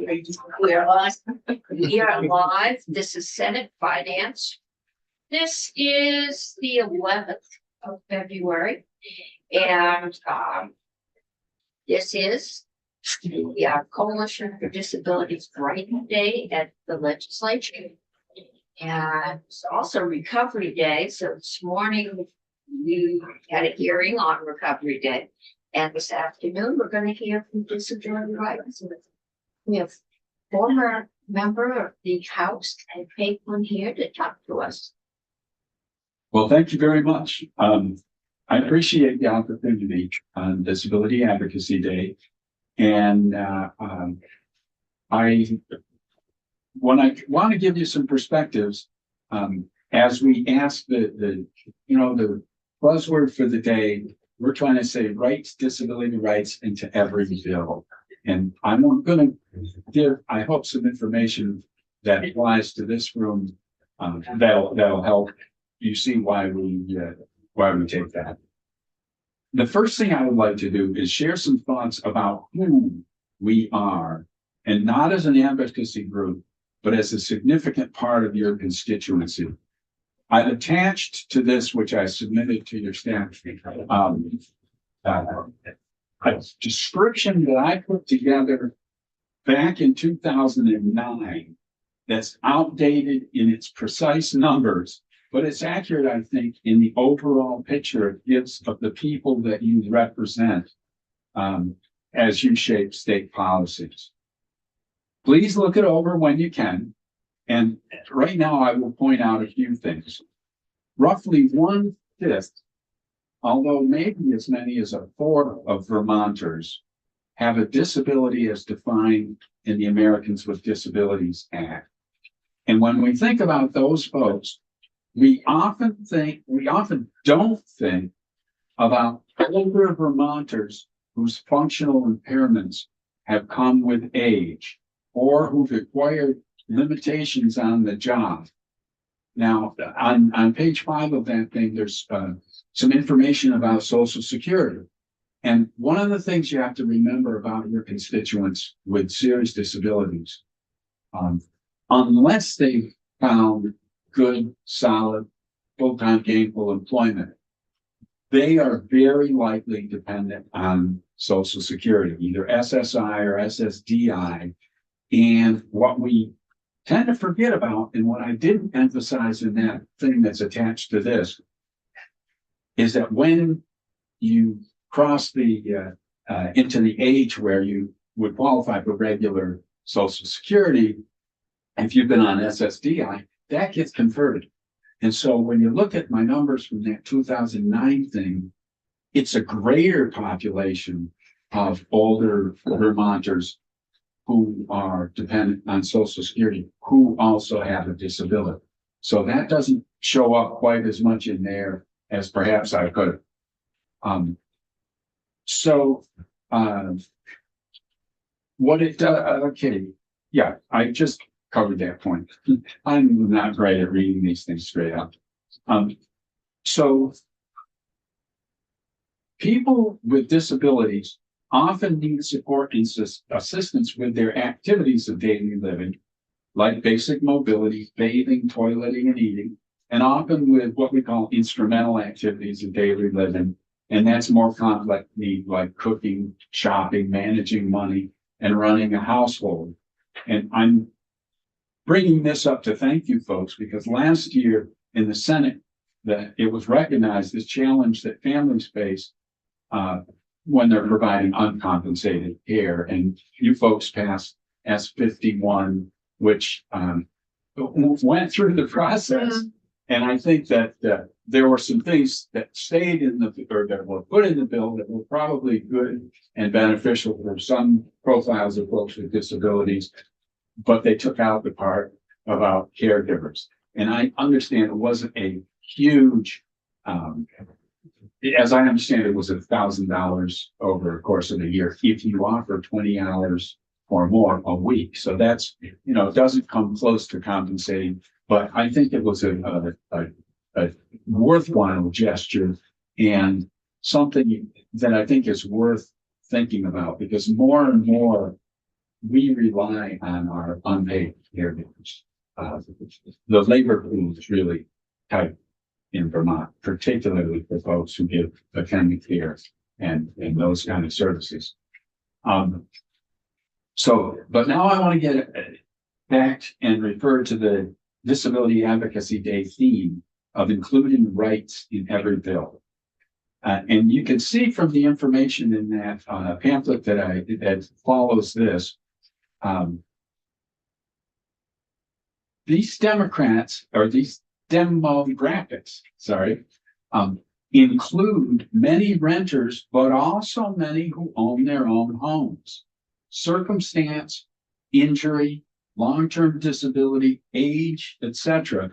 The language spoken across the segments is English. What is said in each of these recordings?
We are live. We are live. This is Senate Finance. This is the 11th of February. And this is the Coalition for Disabilities Writing Day at the legislature. And it's also Recovery Day. So this morning we had a hearing on Recovery Day. And this afternoon we're going to hear from disability rights. We have former member of the House and Caitlin here to talk to us. Well, thank you very much. I appreciate the opportunity on Disability Advocacy Day. And I want to give you some perspectives as we ask the buzzword for the day. We're trying to say rights, disability rights into every bill. And I'm going to give, I hope, some information that applies to this room that'll help you see why we take that. The first thing I would like to do is share some thoughts about who we are, and not as an advocacy group, but as a significant part of your constituency. I've attached to this, which I submitted to your staff, a description that I put together back in 2009 that's outdated in its precise numbers, but it's accurate, I think, in the overall picture it gives of the people that you represent as you shape state policies. Please look it over when you can. And right now I will point out a few things. Roughly 1/5, although maybe as many as a fourth of Vermonters have a disability as defined in the Americans with Disabilities Act. And when we think about those folks, we often don't think about older Vermonters whose functional impairments have come with age or who've acquired limitations on the job. Now, on page 5 of that thing, there's some information about Social Security. And one of the things you have to remember about your constituents with serious disabilities, unless they've found good, solid, full-time gainful employment, they are very likely dependent on Social Security, either SSI or SSDI. And what we tend to forget about, and what I didn't emphasize in that thing that's attached to this, is that when you cross the into the age where you would qualify for regular Social Security, if you've been on SSDI, that gets converted. And so when you look at my numbers from that 2009 thing, it's a greater population of older Vermonters who are dependent on Social Security, who also have a disability. So that doesn't show up quite as much in there as perhaps I could have. What it does, okay, yeah, I just covered that point. I'm not great at reading these things straight up. So people with disabilities often need support and assistance with their activities of daily living, like basic mobility, bathing, toileting, and eating, and often with what we call instrumental activities of daily living. And that's more complex need, like cooking, shopping, managing money, and running a household. And I'm bringing this up to thank you folks, because last year in the Senate, that it was recognized this challenge that families face when they're providing uncompensated care. And you folks passed S51, which went through the process. Mm-hmm. And I think that there were some things that stayed in or that were put in the bill that were probably good and beneficial for some profiles of folks with disabilities, but they took out the part about caregivers. And I understand it wasn't a huge, as I understand it, was $1,000 over the course of the year if you offer 20 hours or more a week. So that's, it doesn't come close to compensating, but I think it was a worthwhile gesture and something that I think is worth thinking about, because more and more we rely on our unpaid caregivers. The labor pool is really tight in Vermont, particularly for folks who give attendant care and those kind of services. But now I want to get back and refer to the Disability Advocacy Day theme of including rights in every bill. And you can see from the information in that pamphlet that follows this, these Democrats, or these demographics, include many renters, but also many who own their own homes. Circumstance, injury, long-term disability, age, etc.,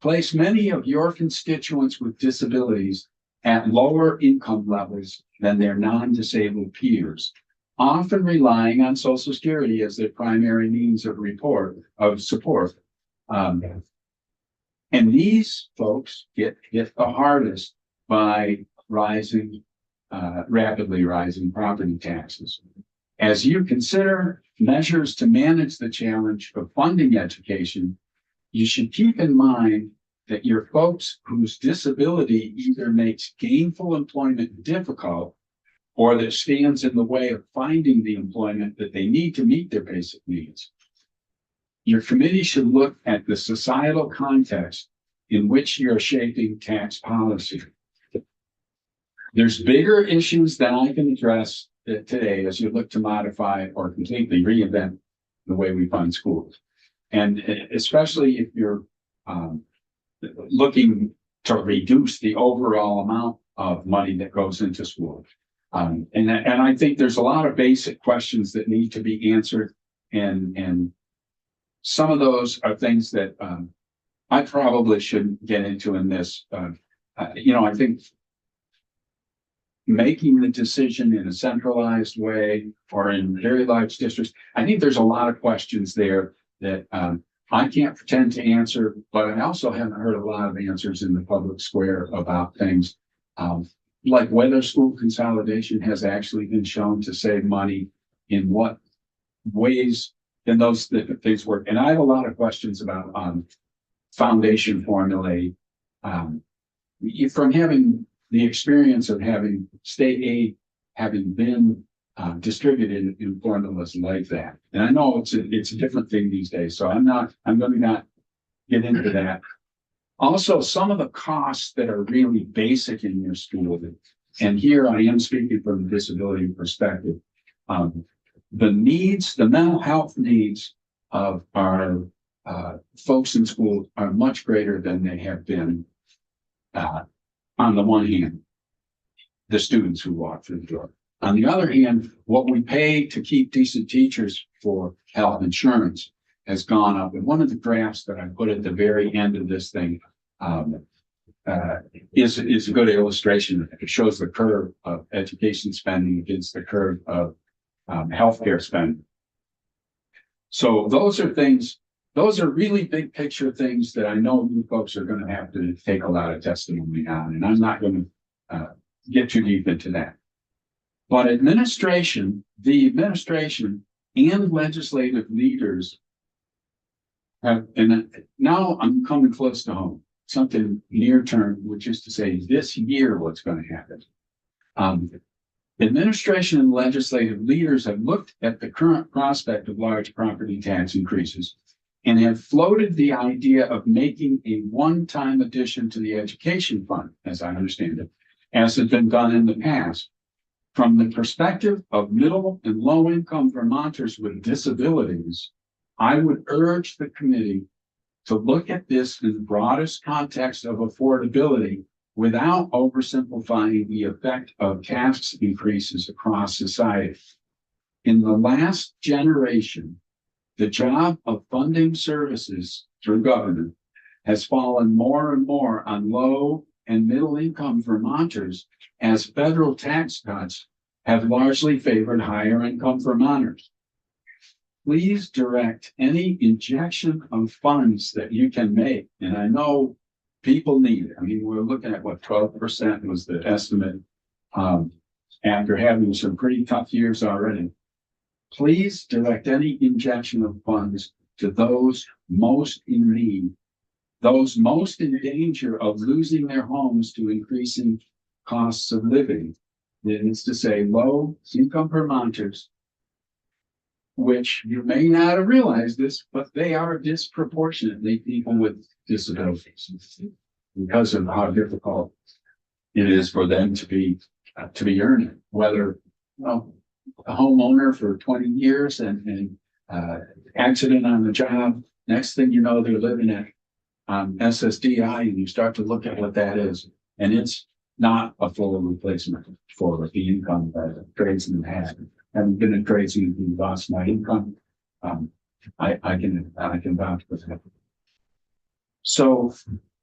place many of your constituents with disabilities at lower income levels than their non-disabled peers, often relying on Social Security as their primary means of support. And these folks get hit the hardest by rapidly rising property taxes. As you consider measures to manage the challenge of funding education, you should keep in mind that your folks whose disability either makes gainful employment difficult or that stands in the way of finding the employment that they need to meet their basic needs. Your committee should look at the societal context in which you're shaping tax policy. There's bigger issues that I can address today as you look to modify or completely reinvent the way we fund schools. And especially if you're looking to reduce the overall amount of money that goes into schools. And I think there's a lot of basic questions that need to be answered. And some of those are things that I probably shouldn't get into in this. I think making the decision in a centralized way or in very large districts, I think there's a lot of questions there that I can't pretend to answer, but I also haven't heard a lot of answers in the public square about things like whether school consolidation has actually been shown to save money, in what ways, and those things work. And I have a lot of questions about foundation formulae. From having the experience of having state aid having been distributed in formulas like that. And I know it's a different thing these days, so I'm going to not get into that. Also, some of the costs that are really basic in your school, and here I am speaking from a disability perspective, the mental health needs of our folks in school are much greater than they have been. On the one hand, the students who walk through the door. On the other hand, what we pay to keep decent teachers for health insurance has gone up. And one of the graphs that I put at the very end of this thing is a good illustration. It shows the curve of education spending against the curve of healthcare spending. So those are really big picture things that I know you folks are going to have to take a lot of testimony on, and I'm not going to get too deep into that. But the administration and legislative leaders have, and now I'm coming close to home, something near term, which is to say this year what's going to happen. Administration and legislative leaders have looked at the current prospect of large property tax increases and have floated the idea of making a one-time addition to the education fund, as I understand it, as has been done in the past. From the perspective of middle and low-income Vermonters with disabilities, I would urge the committee to look at this in the broadest context of affordability without oversimplifying the effect of tax increases across society. In the last generation, the job of funding services through government has fallen more and more on low and middle income Vermonters as federal tax cuts have largely favored higher income Vermonters. Please direct any injection of funds that you can make. And I know people need it. I mean, we're looking at what 12% was the estimate after having some pretty tough years already. please direct any injection of funds to those most in need, those most in danger of losing their homes to increasing costs of living. That is to say, low income Vermonters, which you may not have realized this, but they are disproportionately people with disabilities because of how difficult it is for them to be earning, whether, well, a homeowner for 20 years and accident on the job. Next thing you know, they're living at SSDI, and you start to look at what that is, and it's not a full replacement for the income that a tradesman had. Having been a tradesman who lost my income, I can vouch for that. So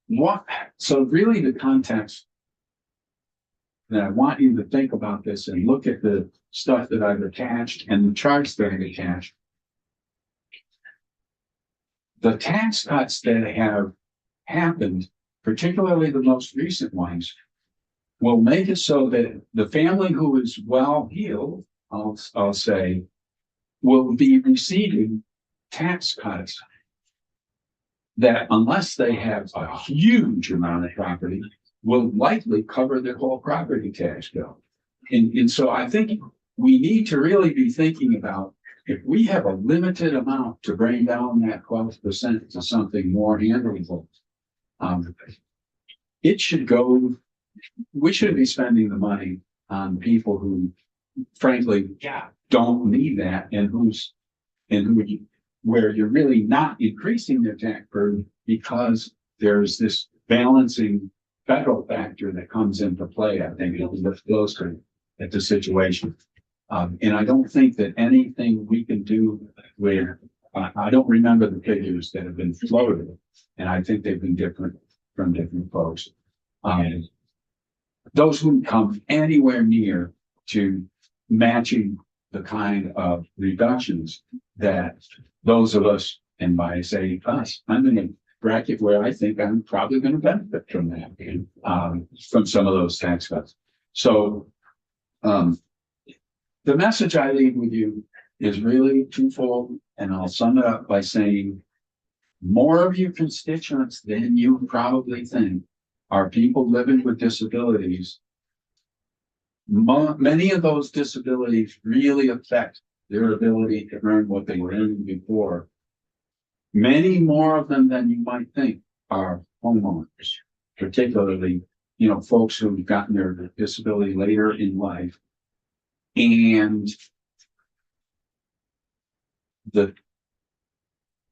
really the context that I want you to think about this and look at the stuff that I've attached and the charts that I've attached. The tax cuts that have happened, particularly the most recent ones, will make it so that the family who is well heeled, I'll say, will be receiving tax cuts that, unless they have a huge amount of property, will likely cover their whole property tax bill. And so I think we need to really be thinking about, if we have a limited amount to bring down that 12% to something more handleable, it should go, we should be spending the money on people who frankly don't need that, and where you're really not increasing their tax burden because there's this balancing federal factor that comes into play. I think it looks closer at the situation. And I don't think that anything we can do where I don't remember the figures that have been floated, and I think they've been different from different folks. Those wouldn't come anywhere near to matching the kind of reductions that those of us, and by say us, I'm in a bracket where I think I'm probably going to benefit from that, from some of those tax cuts. So the message I leave with you is really twofold, and I'll sum it up by saying more of your constituents than you probably think are people living with disabilities. Many of those disabilities really affect their ability to earn what they were earning before. Many more of them than you might think are homeowners, particularly, folks who've gotten their disability later in life. And the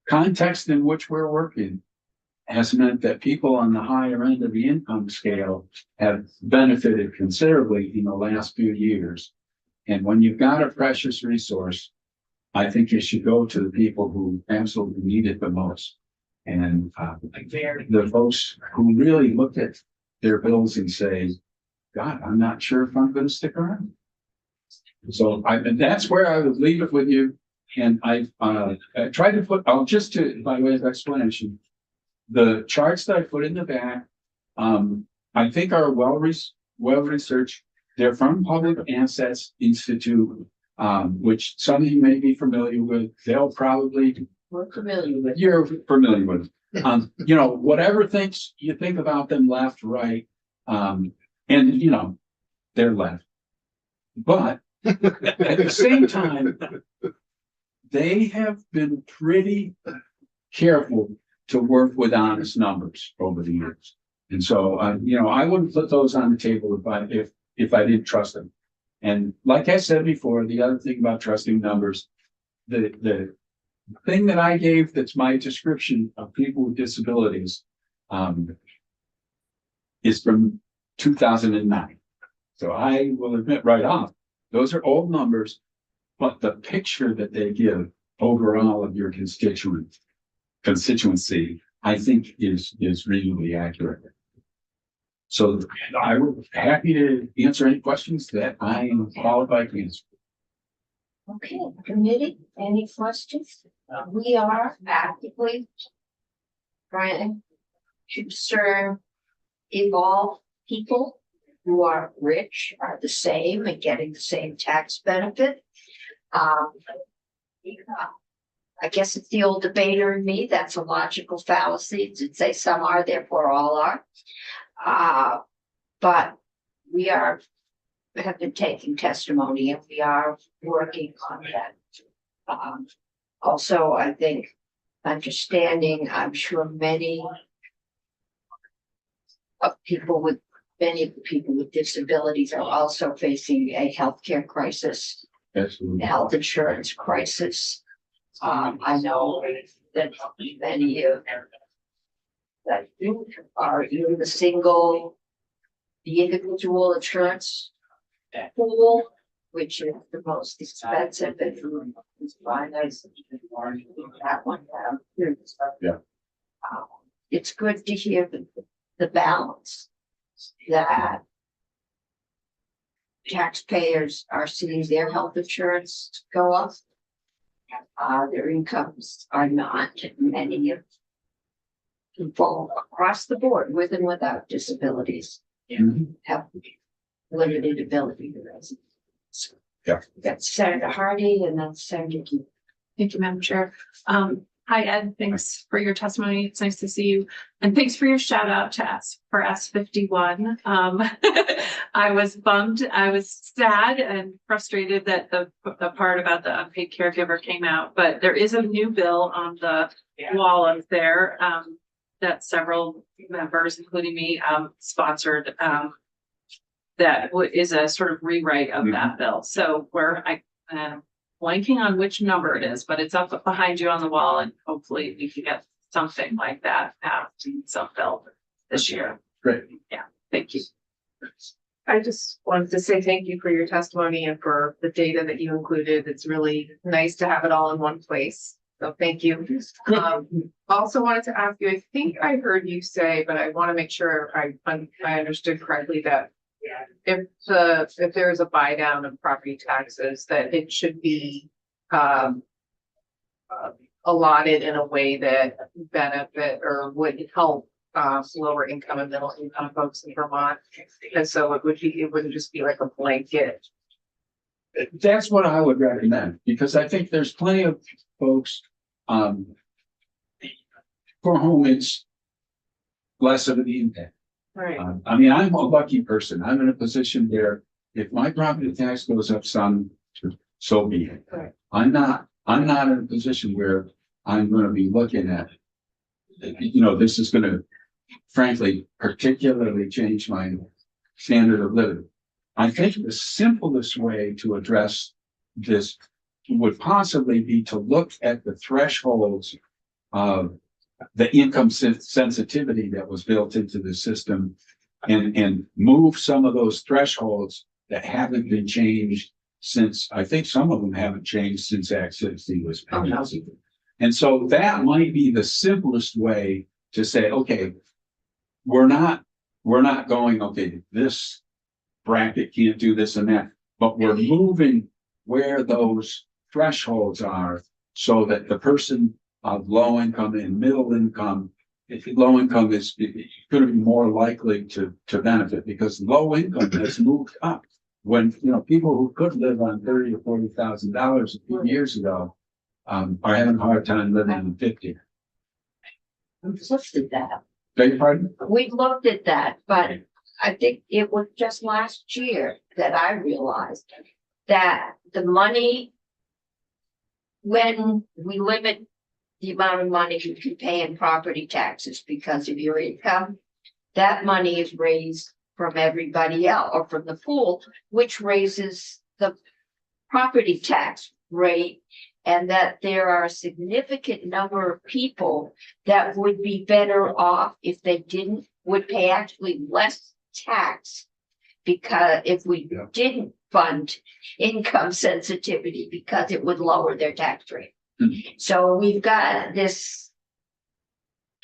context in which we're working has meant that people on the higher end of the income scale have benefited considerably in the last few years. And when you've got a precious resource, I think you should go to the people who absolutely need it the most. And the folks who really look at their bills and say, God, I'm not sure if I'm going to stick around. So that's where I would leave it with you. And I tried to put, by way of explanation, the charts that I put in the back, I think are well researched. They're from Public Assets Institute, which some of you may be familiar with. We're familiar with. You're familiar with. Whatever things you think about them, left, right, and they're left. But at the same time, they have been pretty careful to work with honest numbers over the years. And so, I wouldn't put those on the table if I didn't trust them. And like I said before, the other thing about trusting numbers, the thing that I gave that's my description of people with disabilities is from 2009. So I will admit right off, those are old numbers, but the picture that they give overall of your constituency, I think is reasonably accurate. So I would be happy to answer any questions that I am qualified to answer. Okay, committee, any questions? We are actively trying to serve evolve people who are rich, are the same and getting the same tax benefit. Um, I guess it's the old debater in me. That's a logical fallacy to say some are, therefore all are. But we have been taking testimony and we are working on that. Also, I think understanding, I'm sure many of many of the people with disabilities are also facing a healthcare crisis, Absolutely. health insurance crisis. I know that many of that are in the individual insurance pool, which is the most expensive. If you find that one down. Yeah. It's good to hear the balance that taxpayers are seeing their health insurance go up. Their incomes are not. Many of people across the board, with and without disabilities, Mhm. have limited ability to raise. Yeah. That's Senator Hardy and then Senator Key. Thank you, Madam Chair. Hi, Ed. Thanks for your testimony. It's nice to see you. And thanks for your shout out to S51. I was bummed. I was sad and frustrated that the part about the unpaid caregiver came out, but there is a new bill on the wall up there that several members, including me, sponsored. That is a sort of rewrite of that bill. So blanking on which number it is, but it's up behind you on the wall, and hopefully we can get something like that passed in some bill this year. Great. Yeah, thank you. I just wanted to say thank you for your testimony and for the data that you included. It's really nice to have it all in one place. So thank you. Also wanted to ask you, I think I heard you say, but I want to make sure I understood correctly, that if there is a buy down of property taxes, that it should be allotted in a way that benefit or would help lower income and middle income folks in Vermont. And so it wouldn't just be like a blanket. That's what I would recommend, because I think there's plenty of folks for whom it's less of an impact. Right. I mean, I'm a lucky person. I'm in a position where if my property tax goes up some, so be it. Right. I'm not in a position where I'm going to be looking at, this is going to, frankly, particularly change my standard of living. I think the simplest way to address this would possibly be to look at the thresholds of the income sensitivity that was built into the system and move some of those thresholds that haven't been changed since, I think some of them haven't changed since Act 60 was passed. And so that might be the simplest way to say, okay, we're not going, okay, this bracket can't do this and that, but we're moving where those thresholds are so that the person of low income and middle income, if low income is going to be more likely to benefit, because low income has moved up. When people who could live on $30,000 or $40,000 a few years ago are having a hard time living on 50. We've looked at that. Beg your pardon? We've looked at that, but I think it was just last year that I realized that the money, when we limit the amount of money you can pay in property taxes because of your income, that money is raised from everybody else or from the pool, which raises the property tax rate, and that there are a significant number of people that would be better off if they would pay actually less tax, because if we didn't fund income sensitivity, because it would lower their tax rate. So we've got this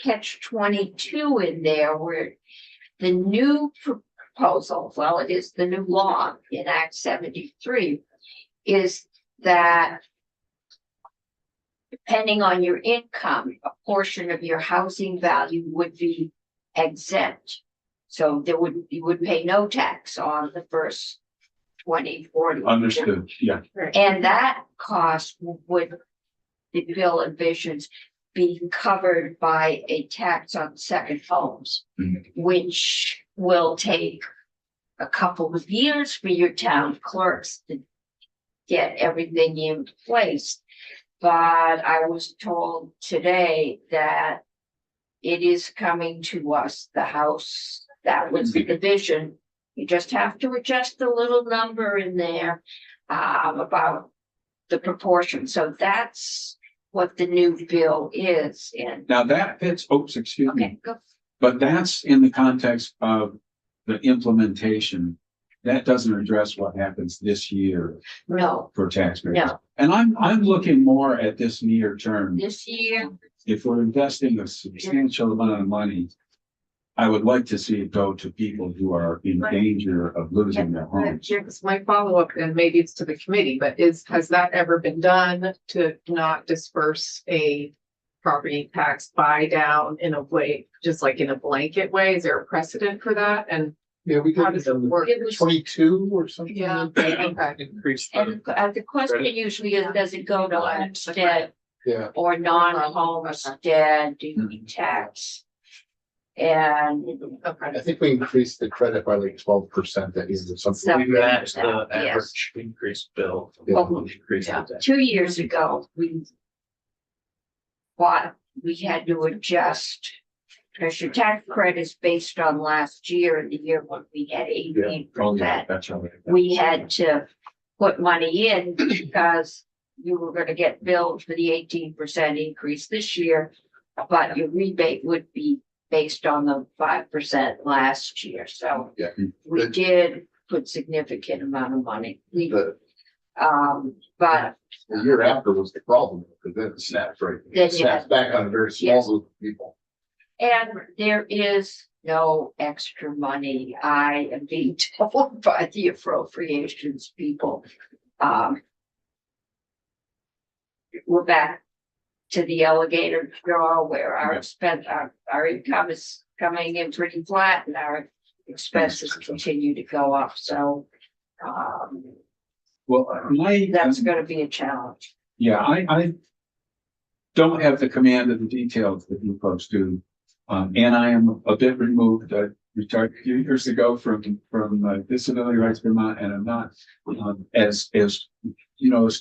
catch-22 in there where the new proposal, well, it is the new law in Act 73, is that depending on your income, a portion of your housing value would be exempt. So you would pay no tax on the first 2040. Understood, yeah. And that cost would, the bill envisions, be covered by a tax on second homes, Mhm. which will take a couple of years for your town clerks to get everything in place. But I was told today that it is coming to us, the House, that was the division. You just have to adjust a little number in there about the proportion. So that's what the new bill is. And, Now that fits, oops, excuse me, okay, go. but that's in the context of the implementation. That doesn't address what happens this year No, for taxpayers. no, And I'm looking more at this near term. this year, If we're investing a substantial amount of money, I would like to see it go to people who are in danger of losing their homes. Here's my follow-up, and maybe it's to the committee, but has that ever been done to not disperse a property tax buy down in a way, just like in a blanket way? Is there a precedent for that? And Yeah, we how got does it work? it was, 22 or something. Yeah, like that. okay. Increased. and the question usually is, does it go to homestead Yeah, or non-homestead tax? And I think we increased the credit by like 12% that is something. Something We matched the like that, yes. average increased bill. Yeah. Increased Yeah. it. 2 years ago, we had to adjust. Because your tax credit is based on last year, and the year when we had 18%. Oh, yeah, that's all right. We had to put money in because you were gonna get billed for the 18% increase this year. But your rebate would be based on the 5% last year, so Yeah. we did put significant amount of money. The But the year after was the problem, because then it snaps right. Then It you snaps had- back on a very small Yes. group of people. and there is no extra money. I am being told by the appropriations people. We're back to the alligator jaw where our income is coming in pretty flat and our expenses continue to go up. So Well, that's gonna be a challenge. yeah, I don't have the command of the details that you folks do. And I am a bit removed. I retired a few years ago from Disability Rights Vermont, and I'm not as as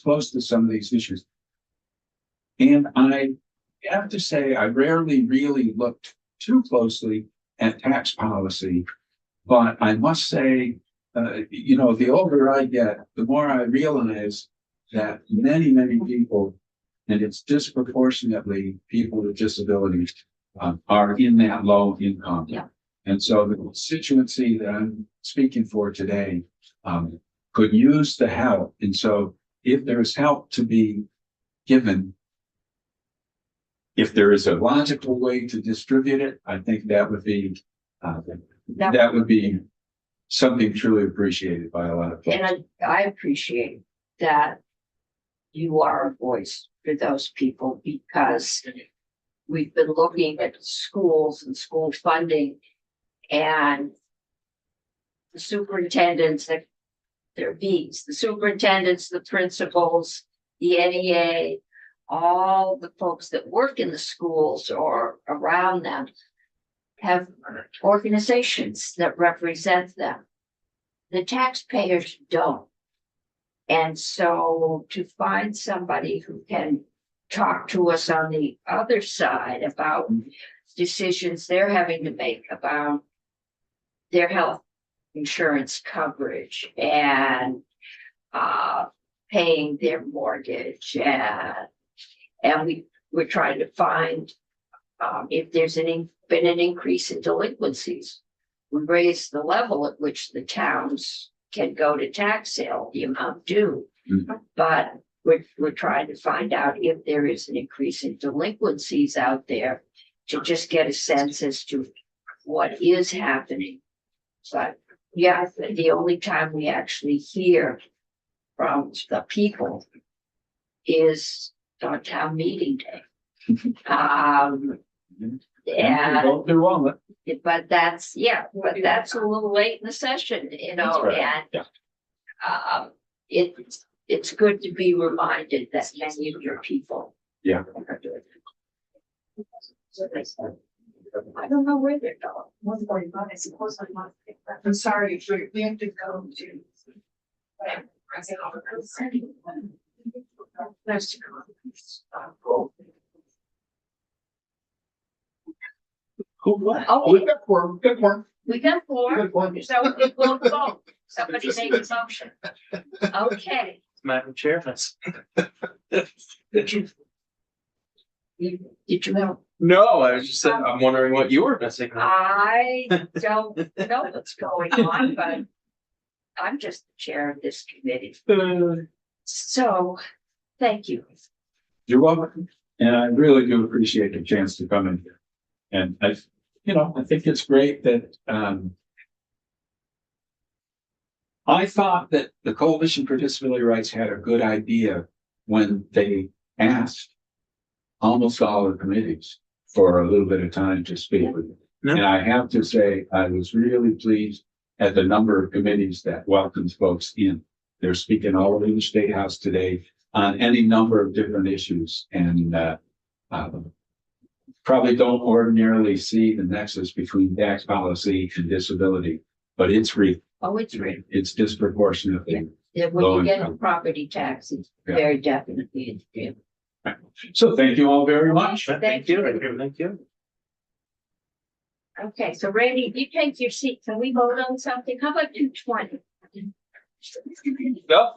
close to some of these issues. And I have to say, I rarely really looked too closely at tax policy, but I must say, the older I get, the more I realize that many people, and it's disproportionately people with disabilities, are in that low income. Yeah. And so the constituency that I'm speaking for today, could use the help. And so if there's help to be given, if there is a logical way to distribute it, I think that would be, that would be something truly appreciated by a lot of folks. And I appreciate that you are a voice for those people, because we've been looking at schools and school funding, and the superintendents, their beats, the superintendents, the principals, the NEA, all the folks that work in the schools or around them have organizations that represent them. The taxpayers don't. And so to find somebody who can talk to us on the other side about decisions they're having to make about their health insurance coverage and paying their mortgage, and we're trying to find if there's been an increase in delinquencies. We raise the level at which the towns can go to tax sale, the amount due. Mhm. But we're trying to find out if there is an increase in delinquencies out there, to just get a sense as to what is happening. But yeah, the only time we actually hear from the people is on town meeting day. And They're wrong. but that's a little late in the session, That's right. and Yeah. It's good to be reminded that many of your people. Yeah. are doing it. I don't know where they're going. 1:45, I suppose I'm sorry, we have to go to. Oh, We got four, good one, we got four, good one. so we'll vote. Somebody make a motion. Okay. Madam Chair, Did you have? no, I was just saying, I'm wondering what you were missing. I don't know what's going on, but I'm just the chair of this committee. So, thank you. You're welcome. And I really do appreciate the chance to come in here. And I think it's great that, I thought that the Coalition for Disability Rights had a good idea when they asked almost all the committees for a little bit of time to speak with you. Yeah. And I have to say, I was really pleased at the number of committees that welcomes folks in. They're speaking all over the State House today on any number of different issues, and probably don't ordinarily see the nexus between tax policy and disability, but it's real. Oh, it's real. It's disproportionately. Yeah, when you get a property tax, it's Yeah. very definitely real. So thank you all very much. Thank you, thank you. Okay, so Randy, you take your seat. Can we vote on something? How about 220? No,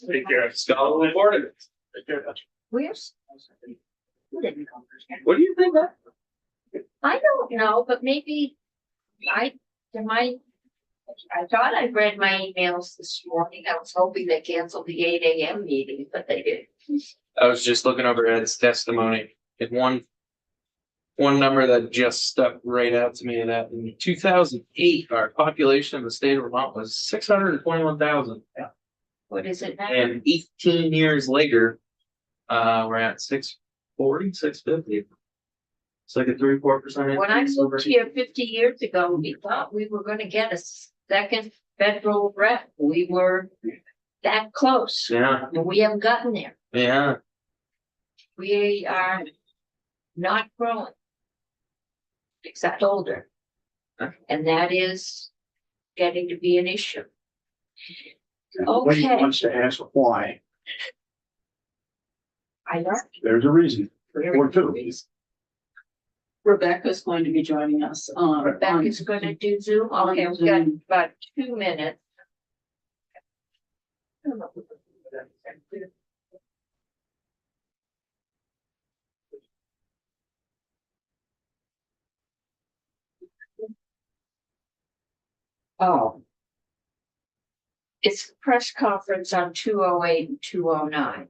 take care of scholarly board. Where's? What do you think? I don't know, but maybe I thought I read my emails this morning. I was hoping they canceled the 8 a.m. meeting, but they didn't. I was just looking over Ed's testimony. It one number that just stuck right out to me, that in 2008, our population in the state of Vermont was 621,000. What is it now? And 18 years later, we're at 640, 650. It's like a 3-4%. When I increase moved here 50 years ago, we thought we were gonna get a second federal rep. We were that close, Yeah, and we haven't gotten there. yeah. We are not growing. Except older. And that is getting to be an issue. Okay, Wants to ask why. I know. There's a reason. Or two. Rebecca's going to be joining us on. Rebecca's gonna do Zoom. Okay, we've got about 2 minutes. Oh. It's a press conference on 208 and 209.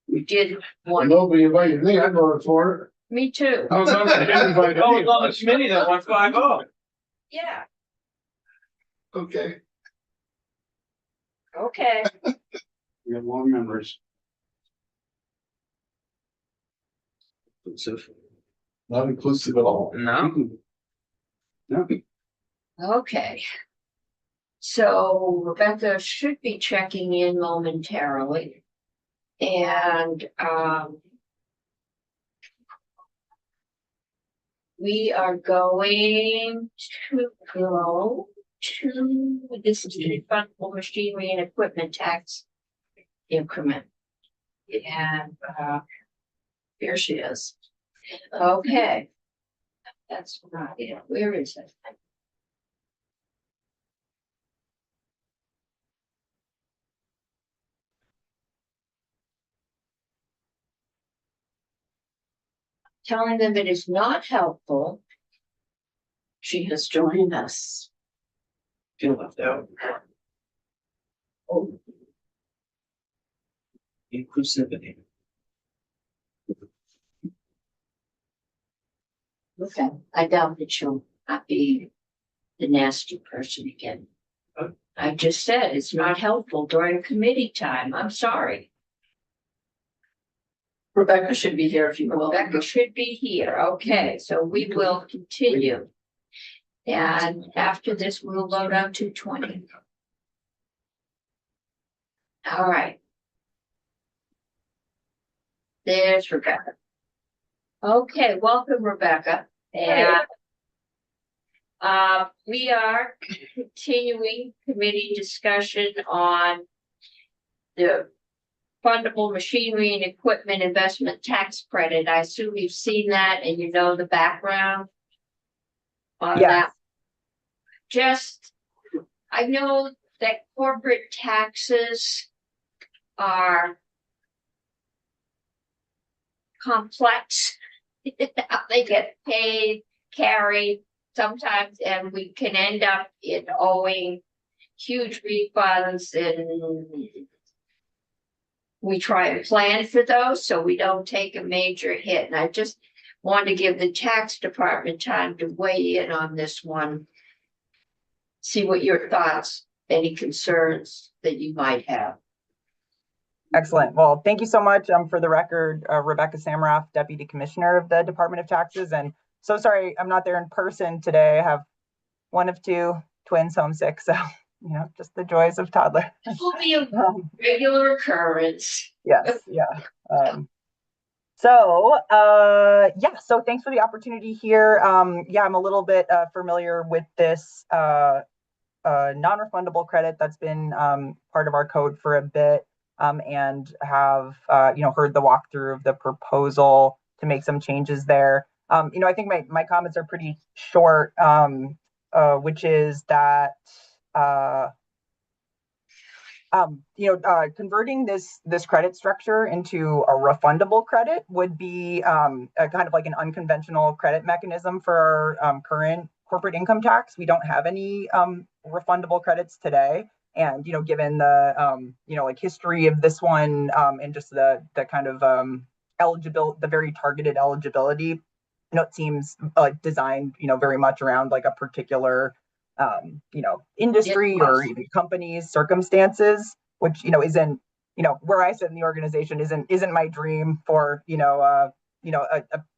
We did one, Nobody invited me, I voted for me too. Oh, it. Everybody- on the committee that went 5-0. Yeah, Okay, okay. We have long memories. not inclusive at all. No, No, Okay. So Rebecca should be checking in momentarily. And we are going to go to this is the refundable machinery and equipment tax increment. And here she is. Okay. That's not it. Where is it? Telling them it is not helpful. She has joined us. feel left out. Oh, Inclusivity. okay. I doubt that she'll not be the nasty person again. I just said it's not helpful during committee time. I'm sorry. Rebecca should be here if you will. Rebecca should be here. Okay, so we will continue. And after this, we'll vote on 220. All right. There's Rebecca. Okay, welcome, Rebecca. And we are continuing committee discussion on the fundable machinery and equipment investment tax credit. I assume you've seen that and you know the background on Yes. that. Just, I know that corporate taxes are complex. How they get paid, carried sometimes, and we can end up in owing huge refunds, and we try and plan for those so we don't take a major hit. And I just want to give the tax department time to weigh in on this one. See what your thoughts, any concerns that you might have. Excellent. Well, thank you so much. For the record, Rebecca Samrath, Deputy Commissioner of the Department of Taxes. And so sorry, I'm not there in person today. I have one of two twins homesick. So, just the joys of toddler. It will be a regular occurrence. Yes. Yeah. So thanks for the opportunity here. I'm a little bit familiar with this non-refundable credit that's been part of our code for a bit. And have heard the walkthrough of the proposal to make some changes there. I think my comments are pretty short, which is that converting this credit structure into a refundable credit would be a kind of like an unconventional credit mechanism for our current corporate income tax. We don't have any refundable credits today. And, given the, history of this one and just the kind of the very targeted eligibility, it seems designed, very much around like a particular, industry or even companies' circumstances, which, isn't, where I sit in the organization isn't my dream for, a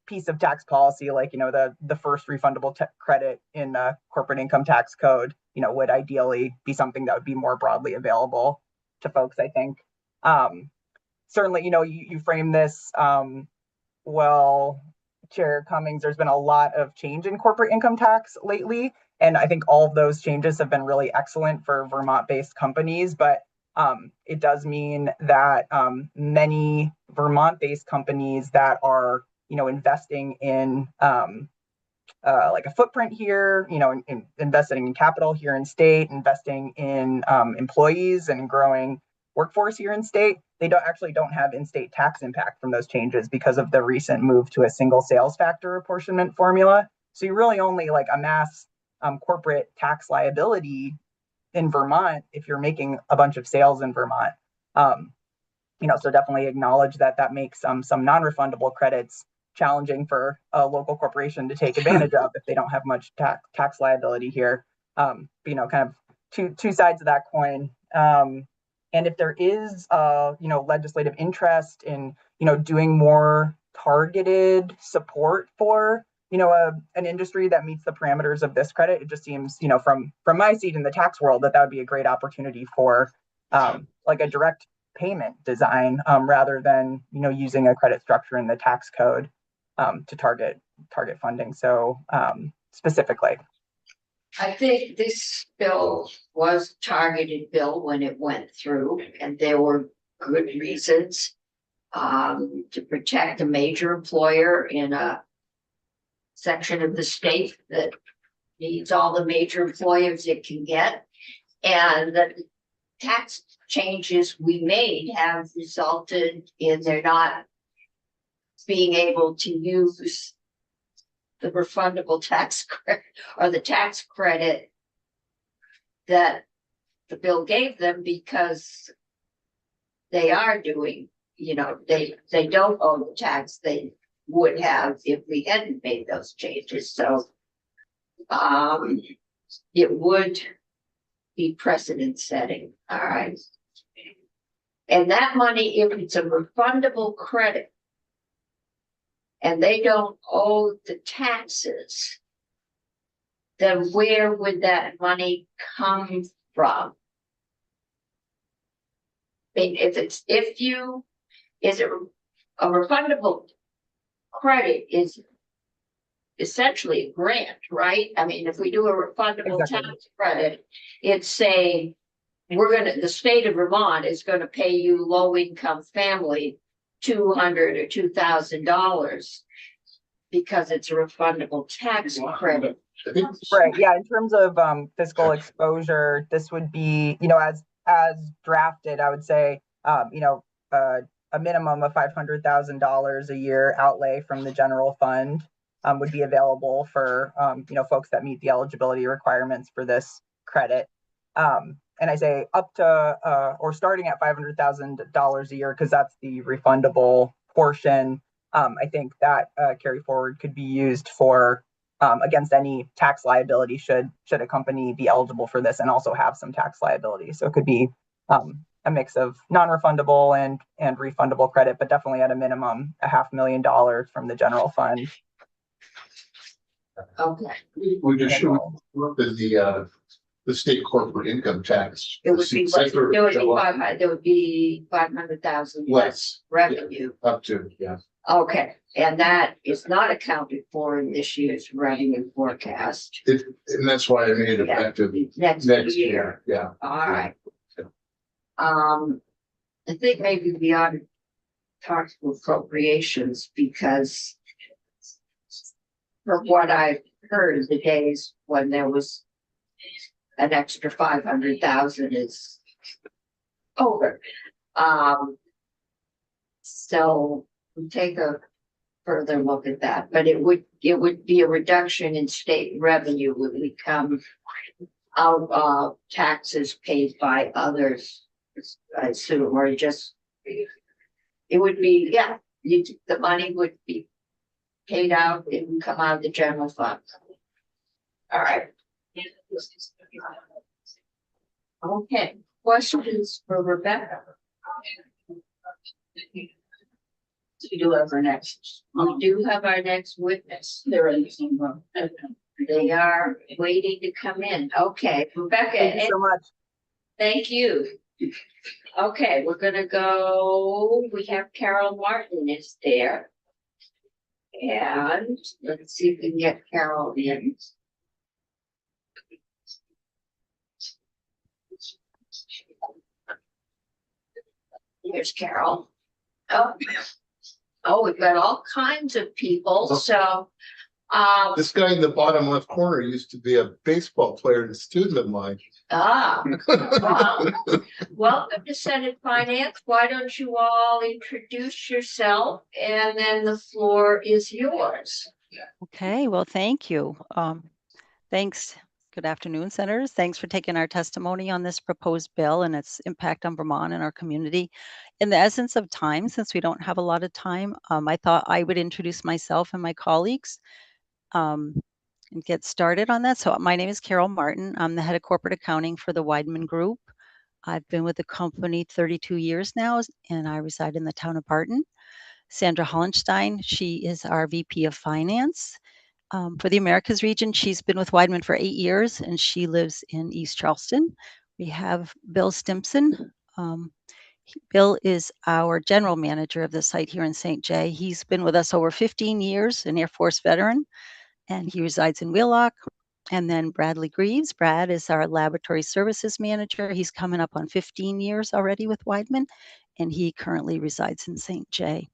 piece of tax policy like, the first refundable credit in corporate income tax code, would ideally be something that would be more broadly available to folks, I think. Certainly, you frame this well, Chair Cummings, there's been a lot of change in corporate income tax lately. And I think all of those changes have been really excellent for Vermont-based companies. But it does mean that many Vermont-based companies that are, investing in like a footprint here, investing in capital here in state, investing in employees and growing workforce here in state, they don't have in-state tax impact from those changes because of the recent move to a single sales factor apportionment formula. So you really only amass corporate tax liability in Vermont if you're making a bunch of sales in Vermont. So definitely acknowledge that makes some non-refundable credits challenging for a local corporation to take advantage of if they don't have much tax liability here. Kind of two sides of that coin. And if there is, legislative interest in, doing more targeted support for, an industry that meets the parameters of this credit, it just seems, from my seat in the tax world, that would be a great opportunity for like a direct payment design rather than, using a credit structure in the tax code to target funding. So specifically. I think this bill was a targeted bill when it went through, and there were good reasons to protect a major employer in a section of the state that needs all the major employers it can get. And the tax changes we made have resulted in there not being able to use the refundable tax credit or the tax credit that the bill gave them, because they are doing, they don't owe the tax they would have if we hadn't made those changes. So it would be precedent setting. All right. And that money, if it's a refundable credit and they don't owe the taxes, then where would that money come from? mean, is it a refundable credit is essentially a grant, right? I mean, if we do a refundable Exactly. tax credit, it's saying the state of Vermont is gonna pay you low-income family $200 or $2,000 because it's a refundable tax credit. I think Right, yeah, in terms of fiscal exposure, this would be, as drafted, I would say, a minimum of $500,000 a year outlay from the general fund would be available for folks that meet the eligibility requirements for this credit. And I say up to or starting at $500,000 a year because that's the refundable portion. I think that carry forward could be used for against any tax liability should a company be eligible for this and also have some tax liability. So it could be a mix of non-refundable and refundable credit, but definitely at a minimum $500,000 from the general fund. Okay, we just should look at the state corporate income tax. it would be, there would be 500,000 less revenue. Up to, yeah. Okay, and that is not accounted for in this year's revenue forecast. And that's why I made it effective Next next year. year, yeah. All right. I think maybe we ought to talk to appropriations because from what I've heard, the days when there was an extra 500,000 is over. So we take a further look at that, but it would be a reduction in state revenue would become out of taxes paid by others. I assume, or just, it would be, yeah, the money would be paid out, it would come out of the general fund. All right. Okay, questions for Rebecca? We do have our next witness. They're in the same room. They are waiting to come in. Okay, Rebecca, Thank you so much. thank you. Okay, we're gonna go, we have Carol Martin is there. And let's see if we can get Carol in. Here's Carol. Oh, we've got all kinds of people, so. This guy in the bottom left corner used to be a baseball player and student of mine. Wow. Welcome to Senate Finance. Why don't you all introduce yourself and then the floor is yours. Okay, well, thank you. Thanks. Good afternoon, Senators. Thanks for taking our testimony on this proposed bill and its impact on Vermont and our community. In the essence of time, since we don't have a lot of time, I thought I would introduce myself and my colleagues and get started on that. So my name is Carol Martin. I'm the head of corporate accounting for the Weidman Group. I've been with the company 32 years now, and I reside in the town of Barton. Sandra Hollenstein, she is our VP of Finance. For the Americas region, she's been with Weidman for 8 years, and she lives in East Charleston. We have Bill Stimpson. Bill is our general manager of the site here in St. Jay. He's been with us over 15 years, an Air Force veteran, and he resides in Wheelock. And then Bradley Greaves. Brad is our laboratory services manager. He's coming up on 15 years already with Weidman, and he currently resides in St. Jay.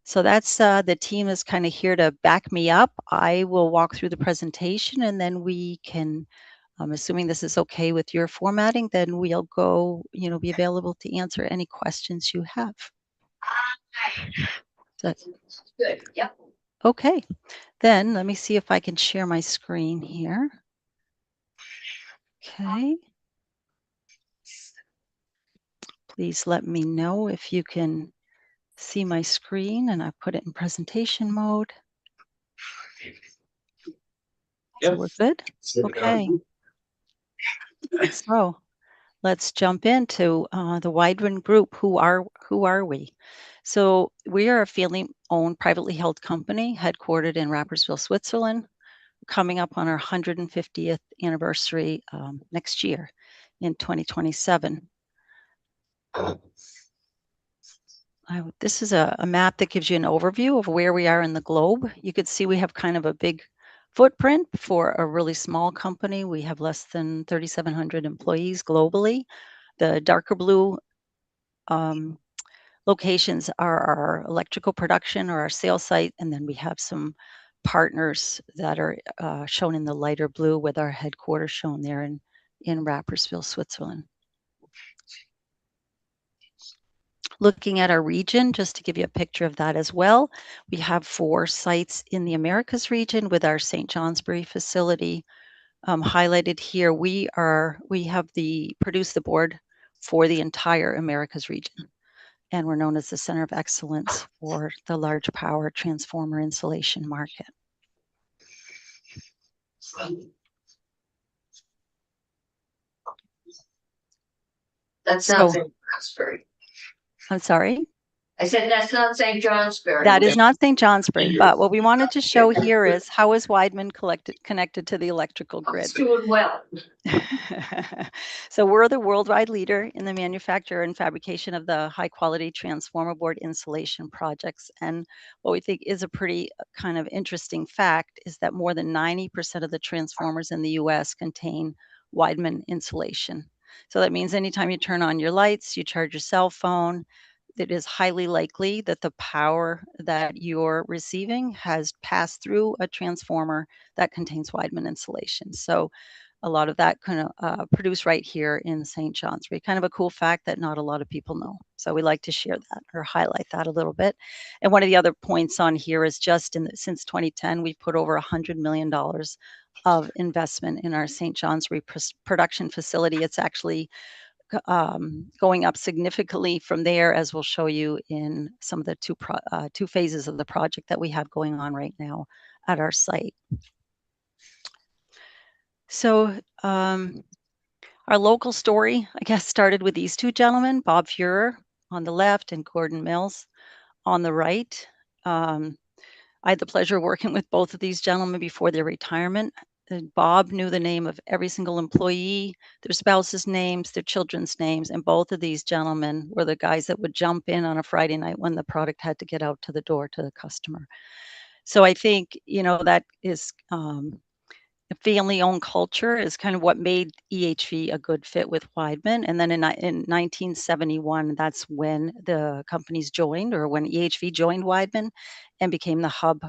So that's the team is kind of here to back me up. I will walk through the presentation and then we can, assuming this is okay with your formatting, then we'll go, be available to answer any questions you have. That's good. Yep. Okay, then let me see if I can share my screen here. Okay. Please let me know if you can see my screen, and I put it in presentation mode. Yep. So we're good. Okay. So let's jump into the Weidman Group. Who are we? So we are a family-owned, privately held company headquartered in Rapperswil, Switzerland, coming up on our 150th anniversary next year in 2027. This is a map that gives you an overview of where we are in the globe. You could see we have kind of a big footprint for a really small company. We have less than 3,700 employees globally. The darker blue locations are our electrical production or our sales site, and then we have some partners that are shown in the lighter blue with our headquarters shown there in Rapperswil, Switzerland. Looking at our region, just to give you a picture of that as well, we have 4 sites in the Americas region with our St. Johnsbury facility highlighted here. We have produce the board for the entire Americas region, and we're known as the Center of Excellence for the large power transformer installation market. That's So- not St. Johnsbury. I'm sorry? I said, that's not St. Johnsbury. That is not St. Johnsbury, but what we wanted to show here is how is Weidman connected to the electrical grid. It's doing well. So we're the worldwide leader in the manufacture and fabrication of the high quality transformer board insulation projects. And what we think is a pretty kind of interesting fact is that more than 90% of the transformers in the US contain Weidman insulation. So that means anytime you turn on your lights, you charge your cell phone, it is highly likely that the power that you're receiving has passed through a transformer that contains Weidman insulation. So a lot of that kind of produced right here in St. Johnsbury. Kind of a cool fact that not a lot of people know. So we like to share that or highlight that a little bit. And one of the other points on here is just since 2010, we've put over $100 million of investment in our St. Johnsbury production facility. It's actually going up significantly from there, as we'll show you in some of the two phases of the project that we have going on right now at our site. So our local story, I guess, started with these 2 gentlemen, Bob Fuhrer on the left and Gordon Mills on the right. I had the pleasure of working with both of these gentlemen before their retirement. Bob knew the name of every single employee, their spouses' names, their children's names, and both of these gentlemen were the guys that would jump in on a Friday night when the product had to get out to the door to the customer. So I think, that is a family-owned culture is kind of what made EHV a good fit with Weidman. And then in 1971, that's when the companies joined, or when EHV joined Weidman and became the hub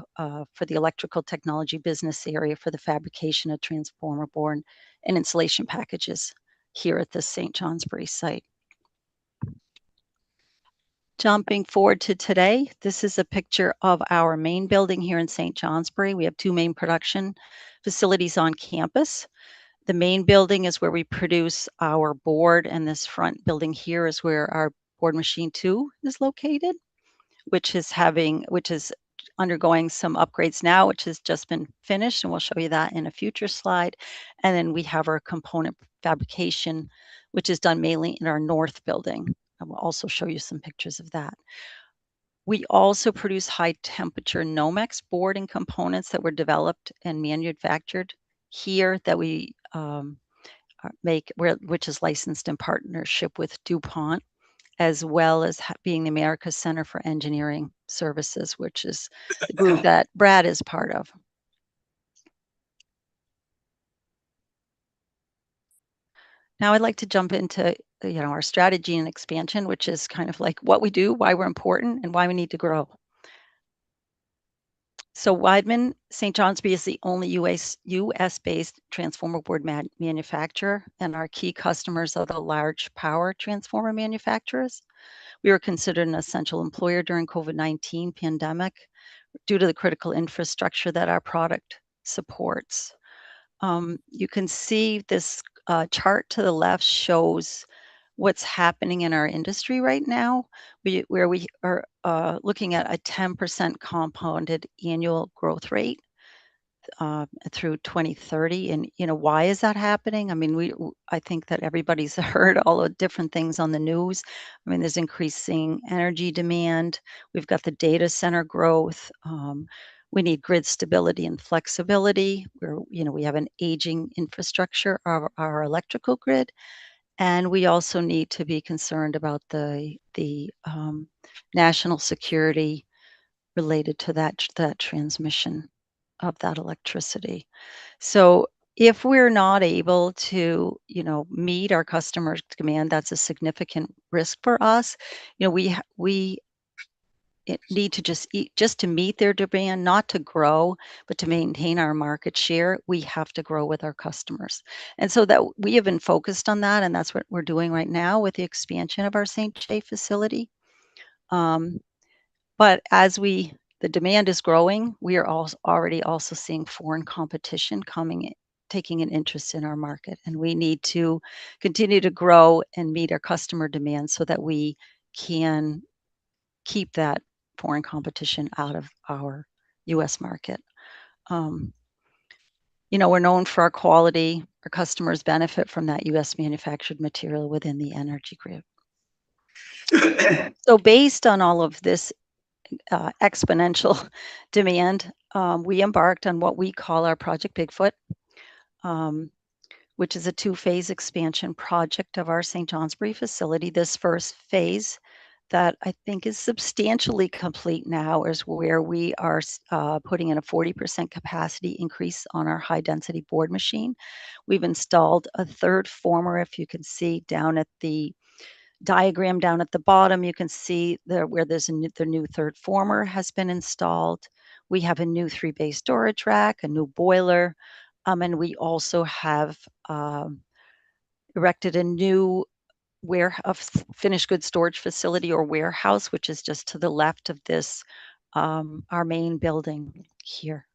for the electrical technology business area for the fabrication of transformer board and insulation packages here at the St. Johnsbury site. Jumping forward to today, this is a picture of our main building here in St. Johnsbury. We have 2 main production facilities on campus. The main building is where we produce our board, and this front building here is where our board machine 2 is located, which is undergoing some upgrades now, which has just been finished, and we'll show you that in a future slide. And then we have our component fabrication, which is done mainly in our north building. I will also show you some pictures of that. We also produce high temperature Nomex board and components that were developed and manufactured here that we which is licensed in partnership with DuPont, as well as being the America's Center for Engineering Services, which is the group that Brad is part of. Now I'd like to jump into our strategy and expansion, which is kind of like what we do, why we're important, and why we need to grow. So Weidman St. Johnsbury is the only US-based transformer board manufacturer, and our key customers are the large power transformer manufacturers. We were considered an essential employer during COVID-19 pandemic due to the critical infrastructure that our product supports. You can see this chart to the left shows what's happening in our industry right now, where we are looking at a 10% compounded annual growth rate through 2030. And why is that happening? I mean, I think that everybody's heard all the different things on the news. I mean, there's increasing energy demand. We've got the data center growth. We need grid stability and flexibility. We have an aging infrastructure of our electrical grid. And we also need to be concerned about the national security related to that transmission of that electricity. So if we're not able to, meet our customers' demand, that's a significant risk for us. We need to just to meet their demand, not to grow, but to maintain our market share. We have to grow with our customers, and so that we have been focused on that, and that's what we're doing right now with the expansion of our St. Jay facility. But as the demand is growing, we are already also seeing foreign competition taking an interest in our market, and we need to continue to grow and meet our customer demands so that we can keep that foreign competition out of our U.S. market. We're known for our quality. Our customers benefit from that U.S. manufactured material within the energy grid. So based on all of this exponential demand, we embarked on what we call our Project Bigfoot, which is a 2-phase expansion project of our St. Johnsbury facility. This first phase that I think is substantially complete now is where we are putting in a 40% capacity increase on our high density board machine. We've installed a third former. If you can see down at the diagram down at the bottom, you can see where the new third former has been installed. We have a new 3-bay storage rack, a new boiler, and we also have erected a new finished goods storage facility or warehouse, which is just to the left of this, our main building here.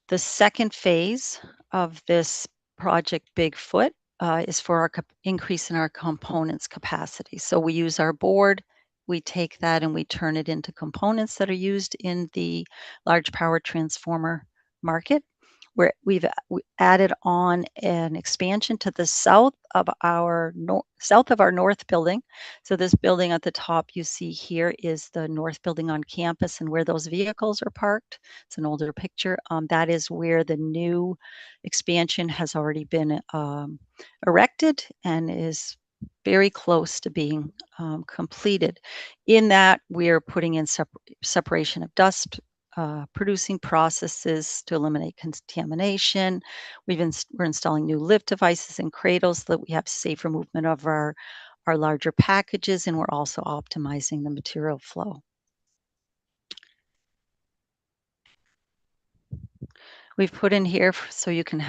The second phase of this Project Bigfoot is for our increase in our components capacity. So we use our board, we take that and we turn it into components that are used in the large power transformer market, where we've added on an expansion to the south of our north building. So this building at the top you see here is the north building on campus, and where those vehicles are parked. It's an older picture. That is where the new expansion has already been erected and is very close to being completed. In that, we're putting in separation of dust producing processes to eliminate contamination. We're installing new lift devices and cradles so that we have safer movement of our larger packages, and we're also optimizing the material flow. We've put in here so you can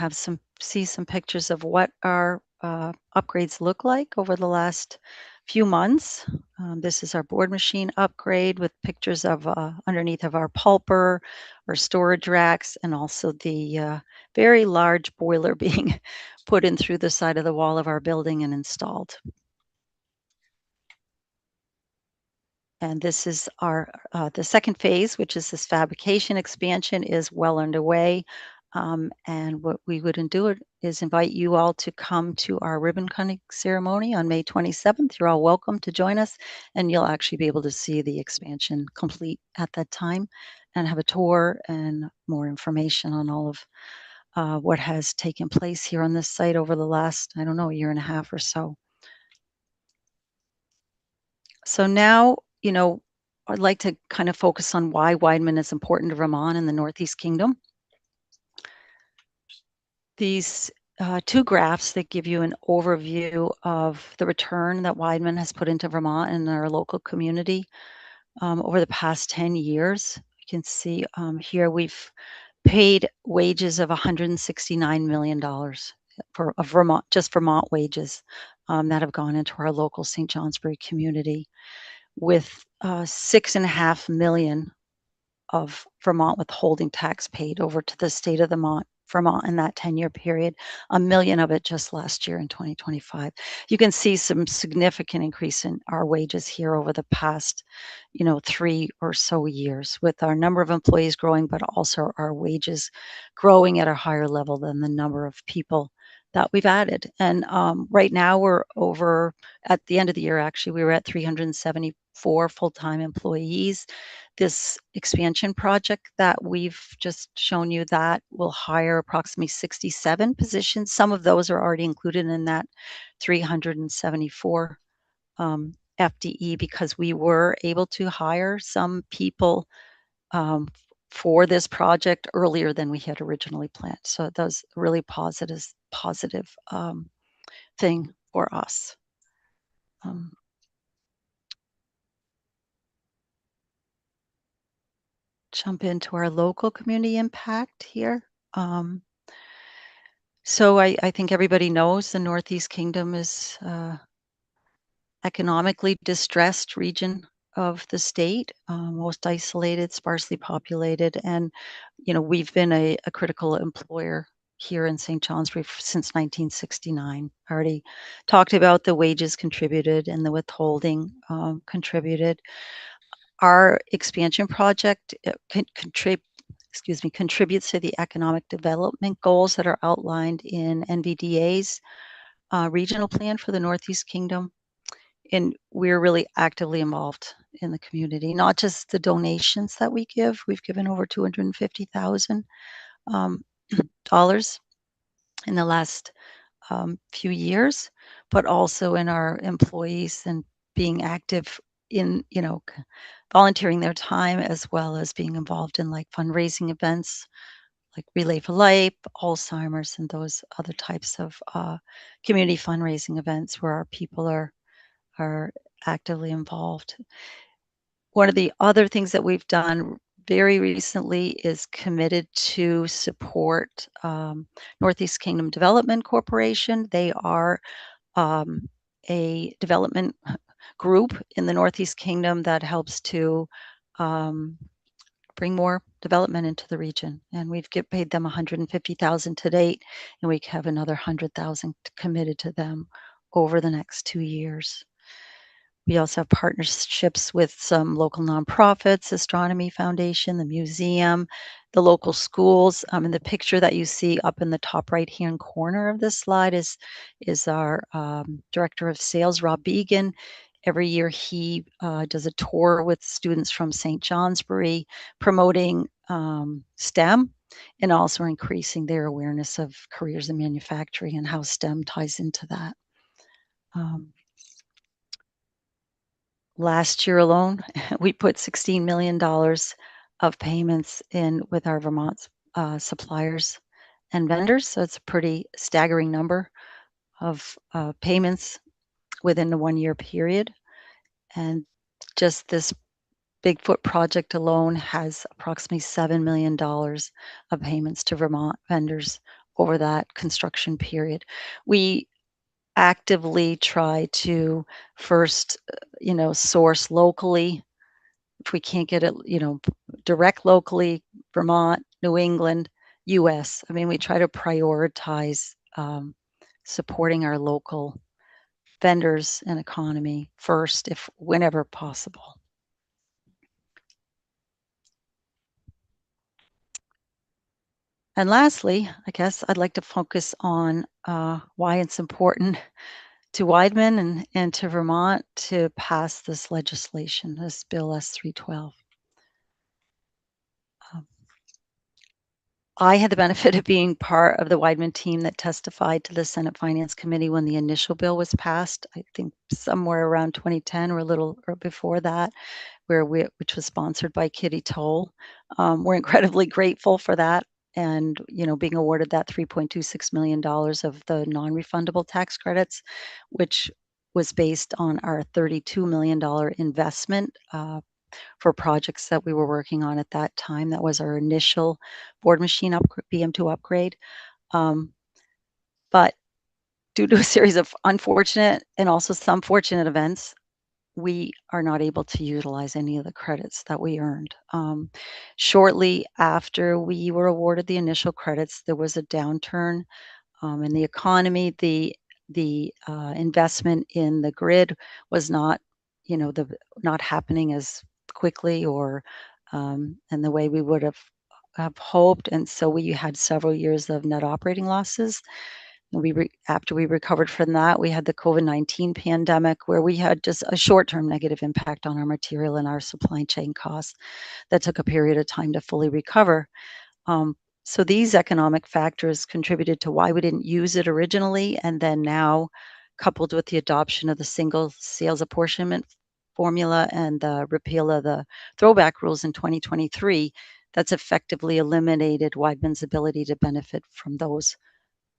see some pictures of what our upgrades look like over the last few months. This is our board machine upgrade with pictures of underneath of our pulper, our storage racks, and also the very large boiler being put in through the side of the wall of our building and installed. And this is the second phase, which is this fabrication expansion, is well underway. And what we would do is invite you all to come to our ribbon cutting ceremony on May 27th. You're all welcome to join us, and you'll actually be able to see the expansion complete at that time and have a tour and more information on all of what has taken place here on this site over the last, year and a half or so. So now, I'd like to kind of focus on why Weidmann is important to Vermont and the Northeast Kingdom. These 2 graphs that give you an overview of the return that Weidmann has put into Vermont and our local community over the past 10 years. You can see here we've paid wages of $169 million for Vermont wages that have gone into our local St. Johnsbury community, with $6.5 million of Vermont withholding tax paid over to the state of Vermont in that 10-year period, $1 million of it just last year in 2025. You can see some significant increase in our wages here over the past, 3 or so years, with our number of employees growing, but also our wages growing at a higher level than the number of people that we've added. And right now we're over, at the end of the year, actually, we were at 374 full-time employees. This expansion project that we've just shown you, that will hire approximately 67 positions. Some of those are already included in that 374 FTE, because we were able to hire some people for this project earlier than we had originally planned. So that was a really positive thing for us. Jump into our local community impact here. So I think everybody knows the Northeast Kingdom is economically distressed region of the state, most isolated, sparsely populated, and we've been a critical employer here in St. Johnsbury since 1969. I already talked about the wages contributed and the withholding contributed. Our expansion project contributes to the economic development goals that are outlined in NVDA's regional plan for the Northeast Kingdom. And we're really actively involved in the community, not just the donations that we give. We've given over $250,000 in the last few years, but also in our employees and being active in, volunteering their time, as well as being involved in like fundraising events like Relay for Life, Alzheimer's, and those other types of community fundraising events where our people are actively involved. One of the other things that we've done very recently is committed to support Northeast Kingdom Development Corporation. They are a development group in the Northeast Kingdom that helps to bring more development into the region. And we've paid them $150,000 to date, and we have another $100,000 committed to them over the next 2 years. We also have partnerships with some local nonprofits, Astronomy Foundation, the museum, the local schools. In the picture that you see up in the top right-hand corner of this slide is our Director of Sales, Rob Began. Every year he does a tour with students from St. Johnsbury, promoting STEM and also increasing their awareness of careers in manufacturing and how STEM ties into that. Last year alone, we put $16 million of payments in with our Vermont suppliers and vendors. So it's a pretty staggering number of payments within a 1-year period. And just this Bigfoot project alone has approximately $7 million of payments to Vermont vendors over that construction period. We actively try to first, source locally. If we can't get it, direct locally, Vermont, New England, US. I mean, we try to prioritize supporting our local vendors and economy first, whenever possible. And lastly, I guess I'd like to focus on why it's important to Weidman and to Vermont to pass this legislation, this Bill S312. I had the benefit of being part of the Weidman team that testified to the Senate Finance Committee when the initial bill was passed, I think somewhere around 2010 or a little or before that, which was sponsored by Kitty Toll. We're incredibly grateful for that. And, being awarded that $3.26 million of the non-refundable tax credits, which was based on our $32 million investment for projects that we were working on at that time. That was our initial board machine BM2 upgrade. But due to a series of unfortunate and also some fortunate events, we are not able to utilize any of the credits that we earned. Shortly after we were awarded the initial credits, there was a downturn in the economy. The investment in the grid was not, not happening as quickly or and the way we would have hoped. And so we had several years of net operating losses. After we recovered from that, we had the COVID-19 pandemic where we had just a short-term negative impact on our material and our supply chain costs that took a period of time to fully recover. So these economic factors contributed to why we didn't use it originally, and then now, coupled with the adoption of the single sales apportionment formula and the repeal of the throwback rules in 2023, that's effectively eliminated Weidmann's ability to benefit from those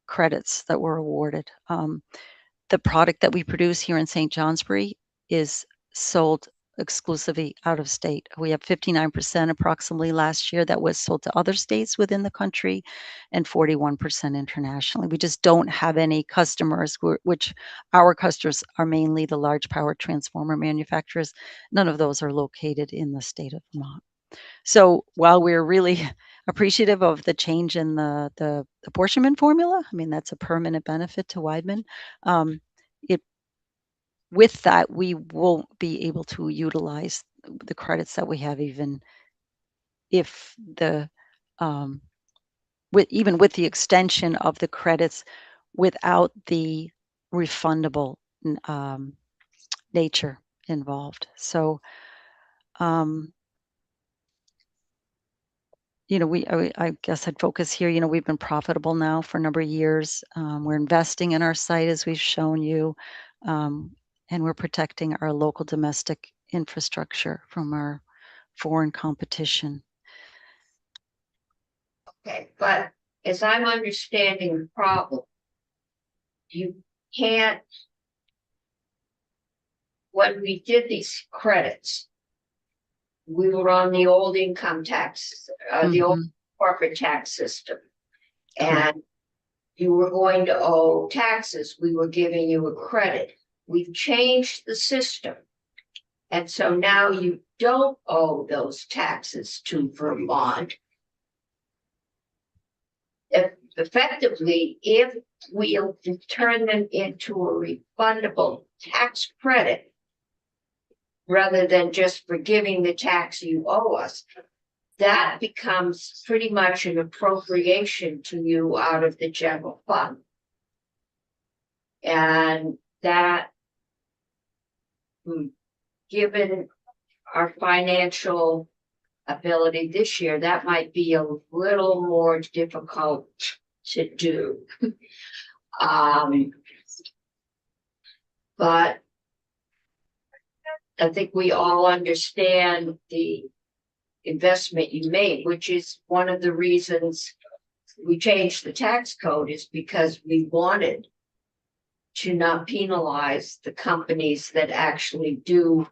credits that were awarded. The product that we produce here in St. Johnsbury is sold exclusively out of state. We have 59% approximately last year that was sold to other states within the country and 41% internationally. We just don't have any customers, which our customers are mainly the large power transformer manufacturers. None of those are located in the state of Vermont. So while we're really appreciative of the change in the apportionment formula, I mean, that's a permanent benefit to Weidmann. With that, we won't be able to utilize the credits that we have, even if even with the extension of the credits without the refundable nature involved. So, I guess I'd focus here. We've been profitable now for a number of years. We're investing in our site, as we've shown you, and we're protecting our local domestic infrastructure from our foreign competition. Okay, but as I'm understanding the problem, you can't, when we did these credits, we were on the old income tax, the old corporate tax system. And you were going to owe taxes. We were giving you a credit. We've changed the system. And so now you don't owe those taxes to Vermont. Effectively, if we'll turn them into a refundable tax credit, rather than just forgiving the tax you owe us, that becomes pretty much an appropriation to you out of the general fund. And that, given our financial ability this year, that might be a little more difficult to do. But I think we all understand the investment you made, which is one of the reasons we changed the tax code, is because we wanted to not penalize the companies that actually do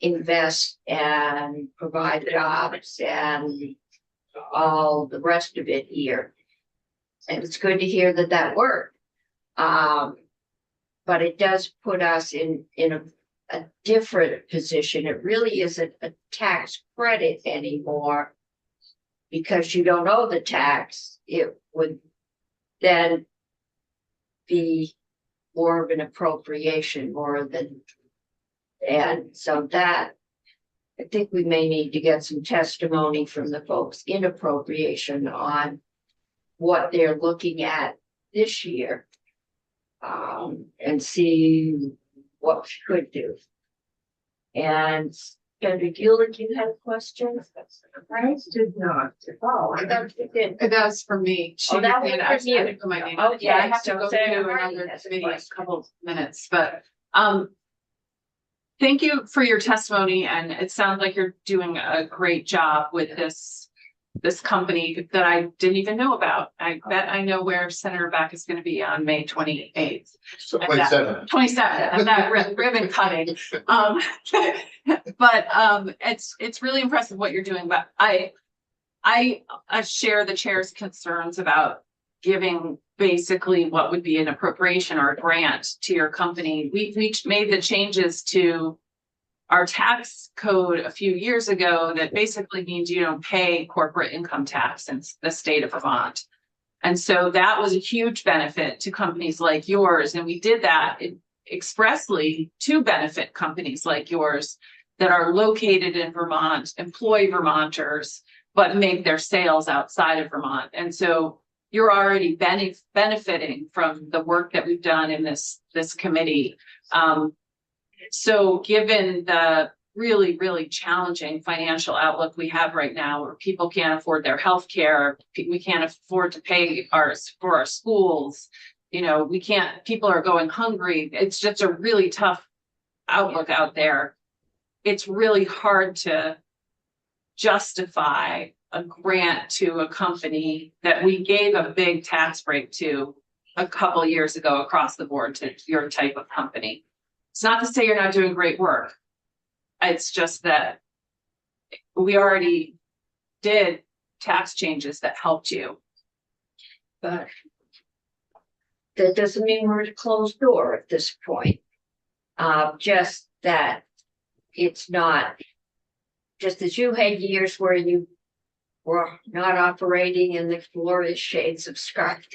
invest and provide jobs and all the rest of it here. And it's good to hear that that worked. But it does put us in a different position. It really isn't a tax credit anymore because you don't owe the tax. It would then be more of an appropriation more than, and so that, I think we may need to get some testimony from the folks in appropriation on what they're looking at this year, and see what we could do. And Kendra Gillick, you had a question? I did not. Oh, I thought you did. That was for me. She that was did, for I just you. had to put my name. Okay, Yeah, I have to so go Sarah to Hardy another has a committee in a question. couple of minutes, but, thank you for your testimony, and it sounds like you're doing a great job with this company that I didn't even know about. I bet I know where Senator Beck is gonna be on May 28th. 27. 27th, and that ribbon cutting. But it's really impressive what you're doing, but I share the chair's concerns about giving basically what would be an appropriation or a grant to your company. We made the changes to our tax code a few years ago that basically means you don't pay corporate income tax in the state of Vermont. And so that was a huge benefit to companies like yours. And we did that expressly to benefit companies like yours that are located in Vermont, employ Vermonters, but make their sales outside of Vermont. And so you're already benefiting from the work that we've done in this committee. So given the really, really challenging financial outlook we have right now, where people can't afford their health care, we can't afford to pay for our schools, you know, people are going hungry. It's just a really tough outlook out there. It's really hard to justify a grant to a company that we gave a big tax break to a couple of years ago across the board to your type of company. It's not to say you're not doing great work. It's just that we already did tax changes that helped you. But that doesn't mean we're at a closed door at this point. Just that it's not, just as you had years where you were not operating in the glorious shades of Scarlet.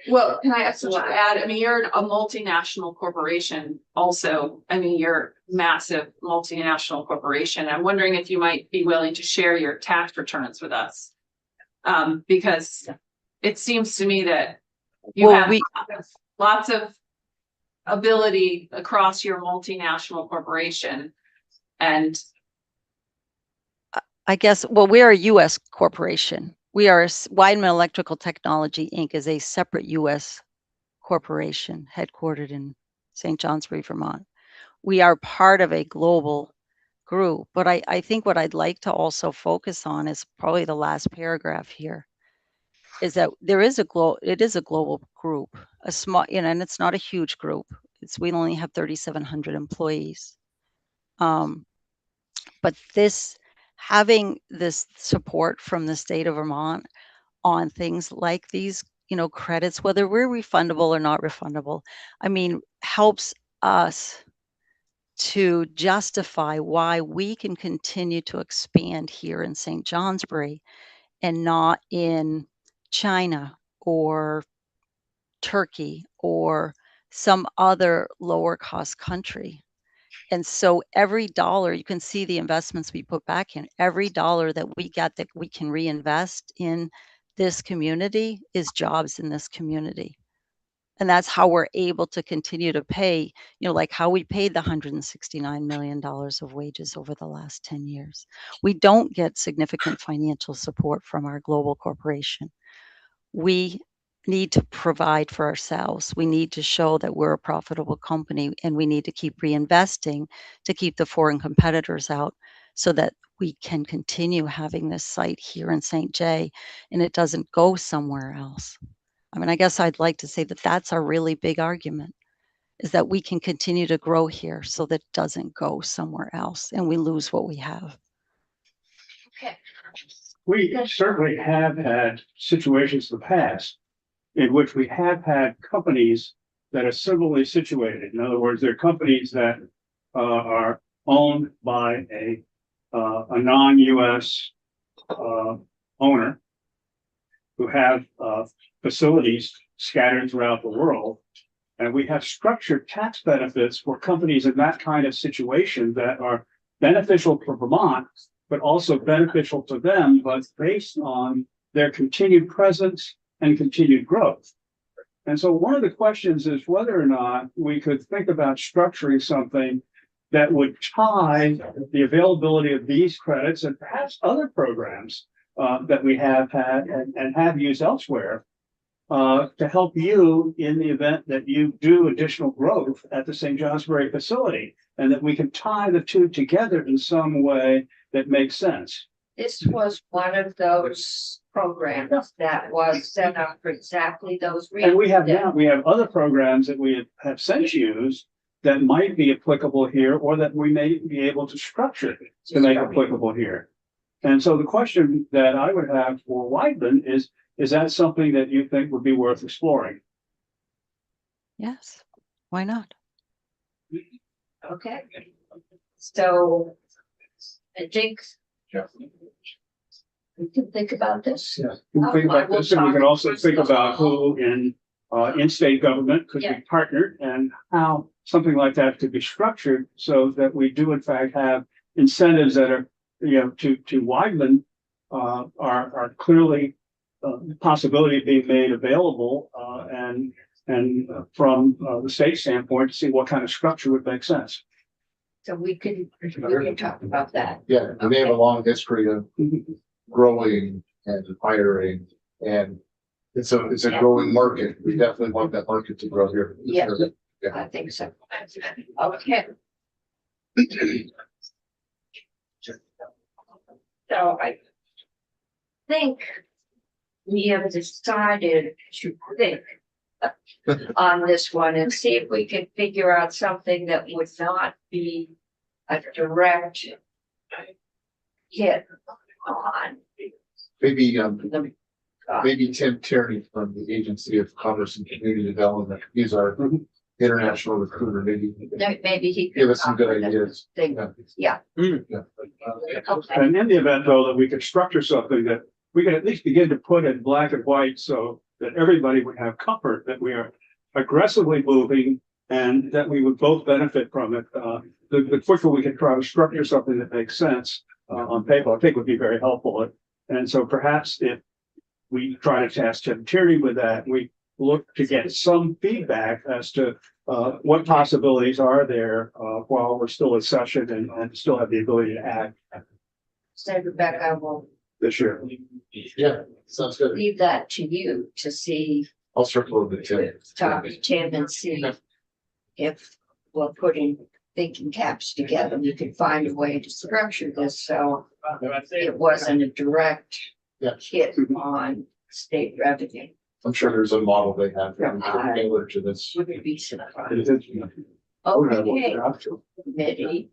Well, can I also add, I mean, you're a multinational corporation also. I mean, you're a massive multinational corporation. I'm wondering if you might be willing to share your tax returns with us. Because it seems to me that you have lots of ability across your multinational corporation. And I guess, well, we're a U.S. corporation. We are Weidman Electrical Technology, Inc. is a separate U.S. corporation headquartered in St. Johnsbury, Vermont. We are part of a global group, but I think what I'd like to also focus on is probably the last paragraph here, is that it is a global group, a small, you know, and it's not a huge group. We only have 3,700 employees. But having this support from the state of Vermont on things like these, you know, credits, whether we're refundable or not refundable, I mean, helps us to justify why we can continue to expand here in St. Johnsbury and not in China or Turkey or some other lower cost country. And so every dollar, you can see the investments we put back in, every dollar that we get that we can reinvest in this community is jobs in this community. And that's how we're able to continue to pay, you know, like how we paid the $169 million of wages over the last 10 years. We don't get significant financial support from our global corporation. We need to provide for ourselves. We need to show that we're a profitable company, and we need to keep reinvesting to keep the foreign competitors out so that we can continue having this site here in St. J and it doesn't go somewhere else. I mean, I guess I'd like to say that that's our really big argument, is that we can continue to grow here so that it doesn't go somewhere else and we lose what we have. Okay. We certainly have had situations in the past in which we have had companies that are similarly situated. In other words, they're companies that are owned by a non-US owner who have facilities scattered throughout the world. And we have structured tax benefits for companies in that kind of situation that are beneficial for Vermont, but also beneficial to them, but based on their continued presence and continued growth. And so one of the questions is whether or not we could think about structuring something that would tie the availability of these credits and perhaps other programs that we have had and have used elsewhere to help you in the event that you do additional growth at the St. Johnsbury facility, and that we can tie the two together in some way that makes sense. This was one of those programs that was set up for exactly those reasons. And we have other programs that we have since used that might be applicable here, or that we may be able to structure to make applicable here. And so the question that I would have for Weidman is that something that you think would be worth exploring? Yes, why not? Okay. So I think we can think about this. Yeah, we can think about this, and we can also think about who in state government could be partnered, and how something like that could be structured so that we do in fact have incentives that are, you know, to Weidman are clearly possibility of being made available, and from the state standpoint, to see what kind of structure would make sense. So we can talk about that. Yeah, and they have a long history of growing and hiring, and it's a growing market. We definitely want that market to grow here. Yeah. I think so. Okay. So I think we have decided to think on this one and see if we can figure out something that would not be a direct hit on Maybe, the. maybe Tim Tierney from the Agency of Commerce and Community Development, he's our international recruiter, maybe he can Maybe he could. give us some good ideas. Thing. Yeah. Yeah. Yeah. Okay. And in the event, though, that we could structure something that we could at least begin to put in black and white so that everybody would have comfort that we are aggressively moving and that we would both benefit from it. The quicker we can try to structure something that makes sense on paper, I think would be very helpful. And so perhaps if we try to task Tim Tierney with that, we look to get some feedback as to what possibilities are there while we're still in session and still have the ability to act So Rebecca will this year. Yeah, sounds good. leave that to you to see, I'll circle with Tim. talk to Tim and see if we're putting thinking caps together, we could find a way to structure this so it wasn't a direct Yeah. hit on state revenue. I'm sure there's a model they have that we can tailor to this. Wouldn't be surprised. It is- Okay, committee.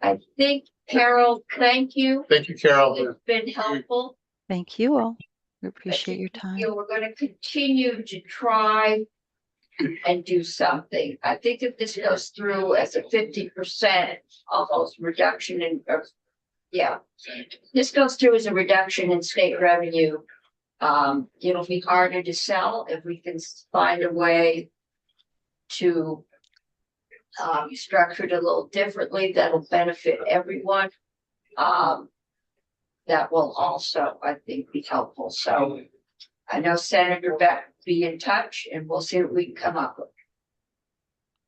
I think, Carol, thank you. Thank you, Carol. It's been helpful. Thank you all. We appreciate your time. You know, we're gonna continue to try and do something. I think if this goes through as a 50% almost reduction in, or, yeah. This goes through as a reduction in state revenue. It'll be harder to sell if we can find a way to structure it a little differently that'll benefit everyone. That will also, I think, be helpful. So I know Senator Beck will be in touch and we'll see what we can come up with.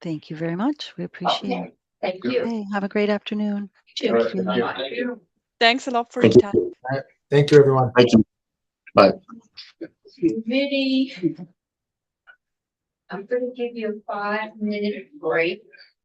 Thank you very much. We appreciate Okay, it. thank you. Okay, have a great afternoon. Too. Thank you. Thanks a lot for your time. Thank you, everyone. Thank you. Bye. Committee. I'm gonna give you a 5-minute break.